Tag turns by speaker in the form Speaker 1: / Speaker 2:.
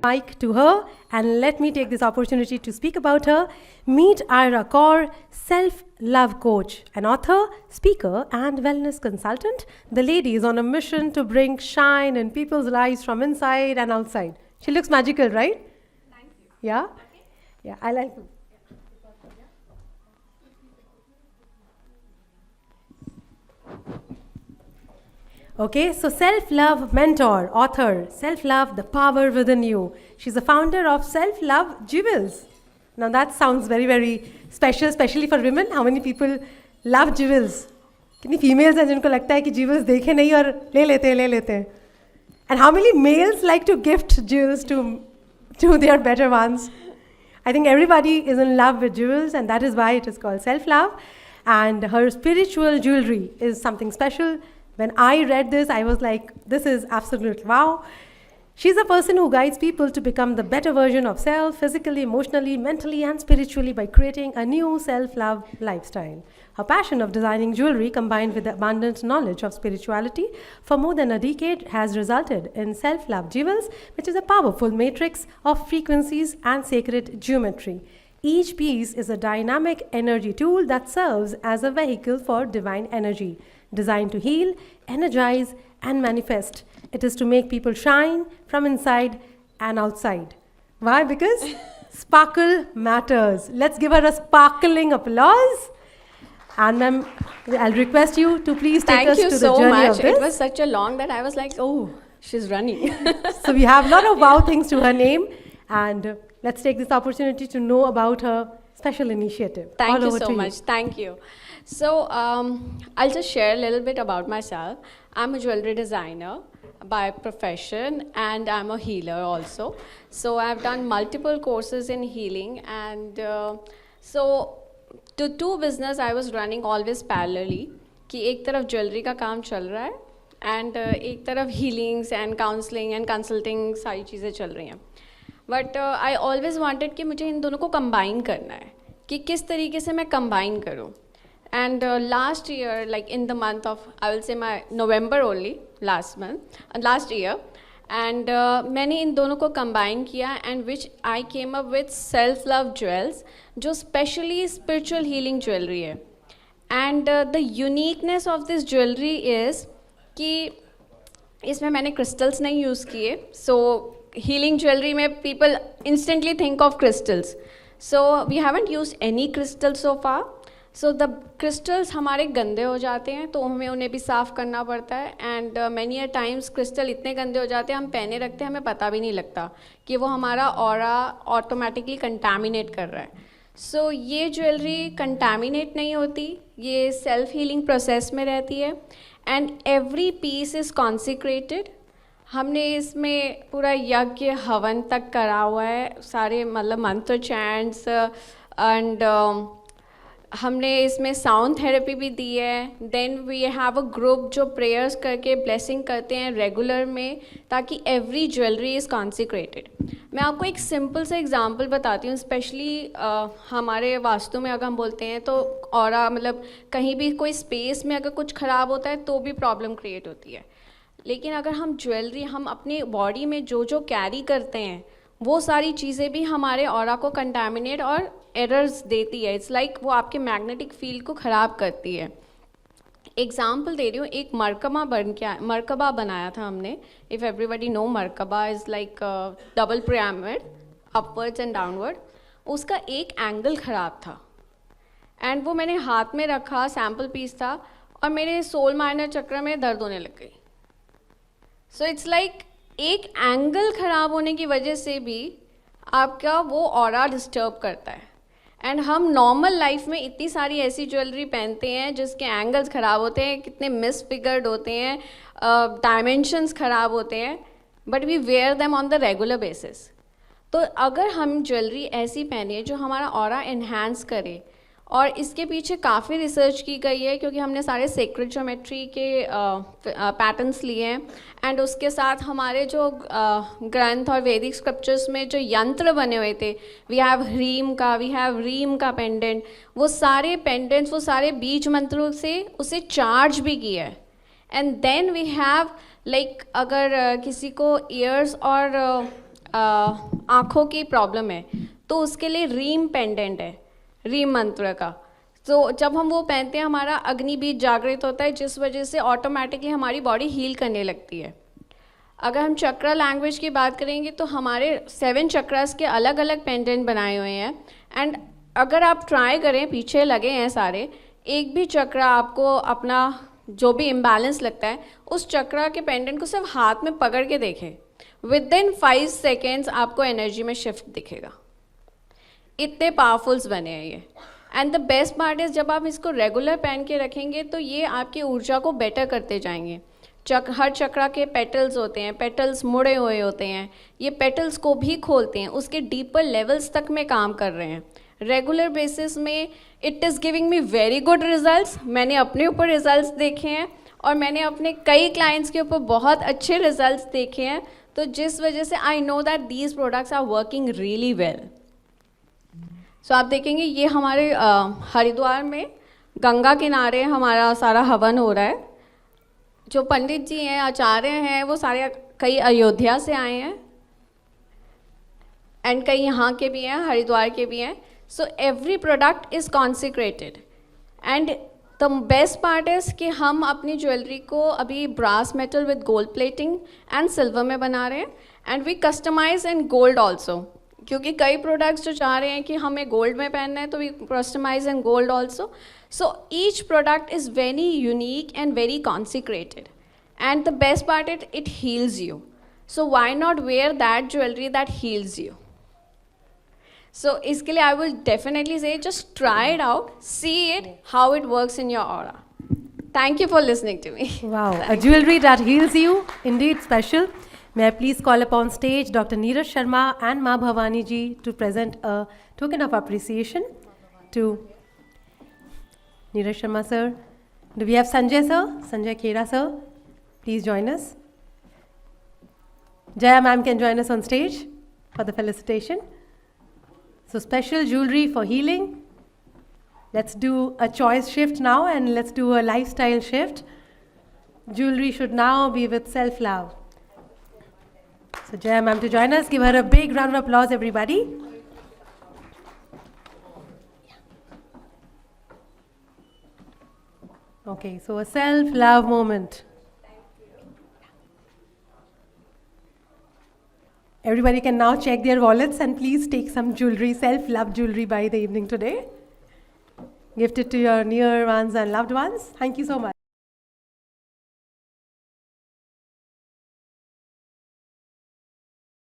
Speaker 1: Mic to her, and let me take this opportunity to speak about her. Meet Ira Kaur, self-love coach, an author, speaker, and wellness consultant. The lady is on a mission to bring shine in people's lives from inside and outside. She looks magical, right?
Speaker 2: Thank you.
Speaker 1: Yeah?
Speaker 2: Okay.
Speaker 1: Yeah, I like it. Okay, so self-love mentor, author, self-love, the power within you. She's the founder of Self-Love Jewels. Now that sounds very, very special, especially for women. How many people love jewels? कितनी females हैं जिनको लगता है कि jewels देखे नहीं और ले लेते हैं. And how many males like to gift jewels to their better ones? I think everybody is in love with jewels, and that is why it is called self-love. And her spiritual jewelry is something special. When I read this, I was like, this is absolute wow. She's a person who guides people to become the better version of self, physically, emotionally, mentally, and spiritually by creating a new self-love lifestyle. Her passion of designing jewelry combined with the abundant knowledge of spirituality for more than a decade has resulted in Self-Love Jewels, which is a powerful matrix of frequencies and sacred geometry. Each piece is a dynamic energy tool that serves as a vehicle for divine energy, designed to heal, energize, and manifest. It is to make people shine from inside and outside. Why? Because sparkle matters. Let's give her a sparkling applause. And ma'am, I'll request you to please take us to the journey of this.
Speaker 2: Thank you so much. It was such a long that I was like, oh, she's running.
Speaker 1: So we have a lot of wow things to her name. And let's take this opportunity to know about her special initiative.
Speaker 2: Thank you so much. Thank you. So I'll just share a little bit about myself. I'm a jewelry designer by profession, and I'm a healer also. So I've done multiple courses in healing, and so the two business I was running always parallelly. कि एक तरफ jewellery का काम चल रहा है, and एक तरफ healings and counseling and consulting सारी चीज़ें चल रही हैं. But I always wanted कि मुझे इन दोनों को combine करना है, कि किस तरीके से मैं combine करूँ. And last year, like in the month of, I will say my November only, last year, and मैंने इन दोनों को combine किया, and which I came up with self-love jewels, जो specially spiritual healing jewelry है. And the uniqueness of this jewelry is कि इसमें मैंने crystals नहीं use किए. So healing jewelry में people instantly think of crystals. So we haven't used any crystals so far. So the crystals हमारे गंदे हो जाते हैं, तो हमें उन्हें भी साफ़ करना पड़ता है. And many a times crystal इतने गंदे हो जाते हैं, हम पहने रखते हैं, हमें पता भी नहीं लगता कि वो हमारा ऑरा ऑटोमेटिकली कंटामिनेट कर रहा है. सो ये ज्वेलरी कंटामिनेट नहीं होती, ये सेल्फ हीलिंग प्रोसेस में रहती है. And every piece is consecrated. हमने इसमें पूरा यज्ञ हवन तक करा हुआ है, सारे मतलब मंत्र चैंट्स, एंड हमने इसमें साउंड थेरेपी भी दी है. Then we have a group जो प्रेयर्स करके ब्लेसिंग करते हैं रेगुलर में, ताकि एवरी ज्वेलरी इज़ कॉन्सिक्रेटेड. मैं आपको एक सिंपल सा एग्जांपल बताती हूँ. स्पेशली हमारे वास्तु में अगर हम बोलते हैं तो ऑरा, मतलब कहीं भी कोई स्पेस में अगर कुछ ख़राब होता है तो भी प्रॉब्लम क्रिएट होती है. लेकिन अगर हम ज्वेलरी, हम अपनी बॉडी में जो जो कैरी करते हैं, वो सारी चीज़ें भी हमारे ऑरा को कंटामिनेट और एरर्स देती है. इट्स लाइक वो आपके मैग्नेटिक फील्ड को ख़राब करती है. एग्जाम्पल दे रही हूँ, एक मरकबा बनाया था हमने. If everybody know, merkaba is like double pyramid, upwards and downward. उसका एक एंगल ख़राब था, एंड वो मैंने हाथ में रखा, सैम्पल पीस था, और मेरे सोल माइनर चक्र में दर्द होने लग गई. सो इट्स लाइक एक एंगल ख़राब होने की वजह से भी आपका वो ऑरा डिस्टर्ब करता है. एंड हम नॉर्मल लाइफ में इतनी सारी ऐसी ज्वेलरी पहनते हैं जिसके एंगल्स ख़राब होते हैं, कितने मिसफिगर्ड होते हैं, डायमेंशंस ख़राब होते हैं, but we wear them on the regular basis. तो अगर हम ज्वेलरी ऐसी पहने जो हमारा ऑरा इन्हांस करे, और इसके पीछे काफ़ी रिसर्च की गई है, क्योंकि हमने सारे सेक्रेड ज्योमेट्री के पैटर्न्स लिए हैं, एंड उसके साथ हमारे जो ग्रंथ और वैदिक स्क्रिप्चर्स में जो यंत्र बने हुए थे, वी हैव रीम का पेंडेंट, वो सारे पेंडेंट्स, वो सारे बीज मंत्रों से उसे चार्ज भी किया है. And then we have like, अगर किसी को ईयर्स और आँखों की प्रॉब्लम है तो उसके लिए रीम पेंडेंट है, रीम मंत्र का। तो जब हम वो पहनते हैं हमारा अग्नि बीज जागृत होता है, जिस वजह से ऑटोमेटिकली हमारी बॉडी हील करने लगती है। अगर हम चक्रा लैंग्वेज की बात करेंगे तो हमारे 7 चक्रास के अलग अलग पेंडेंट बनाए हुए हैं। एंड अगर आप ट्राई करें, पीछे लगे हैं सारे, एक भी चक्रा आपको अपना जो भी इम्बैलेंस लगता है उस चक्रा के पेंडेंट को सिर्फ हाथ में पकड़ के देखें, विद इन 5 सेकेंड्स आपको एनर्जी में शिफ्ट दिखेगा। इतने पावरफुल्स बने हैं ये। And the best part is जब आप इसको रेगुलर पहन के रखेंगे तो ये आपकी ऊर्जा को बेटर करते जाएंगे। हर चक्रा के पेटल्स होते हैं, पेटल्स मुड़े हुए होते हैं, ये पेटल्स को भी खोलते हैं, उसके डीपर लेवल्स तक में काम कर रहे हैं रेगुलर बेसिस में। It is giving me very good results. मैंने अपने ऊपर रिजल्ट्स देखे हैं और मैंने अपने कई क्लाइंट्स के ऊपर बहुत अच्छे रिजल्ट्स देखे हैं, तो जिस वजह से I know that these products are working really well. So आप देखेंगे ये हमारे हरिद्वार में गंगा किनारे हमारा सारा हवन हो रहा है। जो पंडित जी हैं, आचार्य हैं, वो सारे कई अयोध्या से आए हैं एंड कई यहाँ के भी हैं, हरिद्वार के भी हैं। So every product is consecrated and the best part is कि हम अपनी ज्वेलरी को अभी brass metal with gold plating and silver में बना रहे हैं and we customise in gold also, क्योंकि कई प्रोडक्ट्स जो चाह रहे हैं कि हमें गोल्ड में पहनना है तो we customise in gold also. So each product is very unique and very consecrated, and the best part it heals you. So why not wear that jewelry that heals you? So इसके लिए I will definitely say just try it out, see it how it works in your aura. Thank you for listening to me.
Speaker 1: Wow, a jewelry that heals you, indeed special. May I please call upon stage Dr. Neeraj Sharma and Ma Bhavani ji to present a token of appreciation to Neeraj Sharma sir. Do we have Sanjay sir? Sanjay Khera sir? Please join us. Jaya ma'am can join us on stage for the felicitation. So special jewelry for healing. Let's do a choice shift now and let's do a lifestyle shift. Jewelry should now be with self-love. So Jaya ma'am to join us. Give her a big round of applause, everybody. Okay, so a self-love moment. Everybody can now check their wallets and please take some jewelry, self-love jewelry by the evening today. Gift it to your near ones and loved ones. Thank you so much.